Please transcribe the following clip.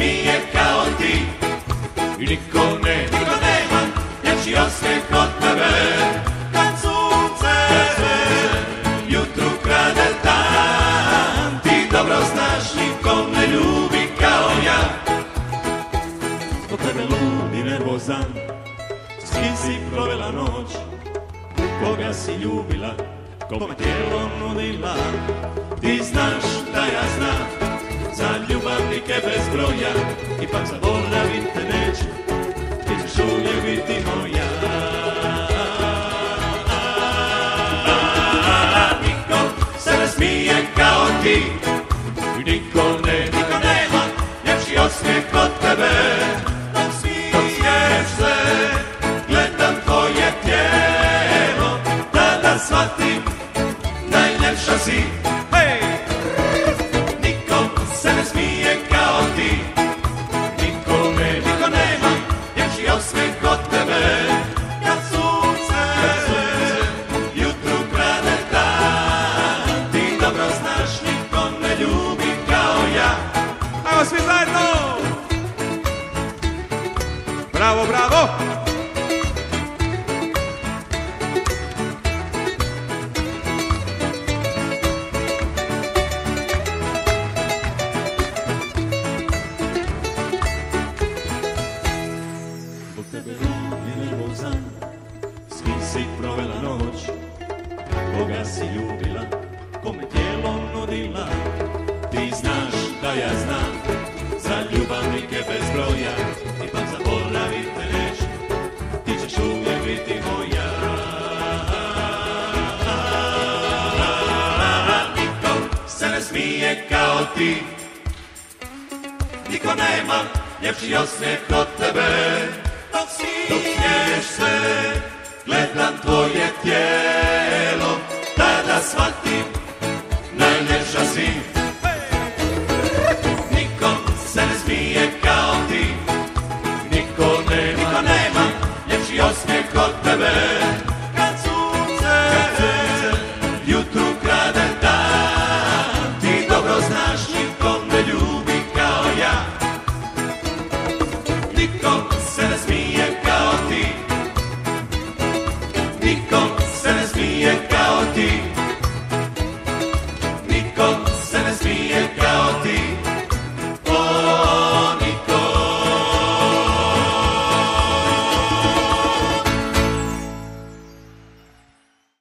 smije kao ti. I niko nema ljepši osmijeh od tebe. Kad sunce jutru krade dan, ti dobro znaš, niko ne ljubi kao ja. Zbog tebe lud i nervozan, s kim si provela noć, koga si ljubila, kome tijelo nudila. Ti znaš da ja znam za ljubavnike bez broja, ipak zaboravit te neću, ti ćeš uvijek biti moja. Niko se ne smije kao ti, niko nema ljepši osmijeh od tebe. Dok smiješ se, gledam tvoje tijelo, tada shvatim, najljepša si. Se ne smije kao ti, niko nema ljepši osmijeh od tebe. Kad sunce jutru krade dan, ti dobro znaš, niko ne ljubi kao ja. Ajmo svi zajedno! Bravo, bravo! S kim si provela noć, koga si ljubila, kome tijelo nudila. Ti znaš da ja znam za ljubavnike bez broja, ipak zaboravit te neću, ti ćeš uvijek biti moja. Niko se ne smije kao ti, niko nema ljepši osmijeh od tebe. Dok smiješ se, gledam tvoje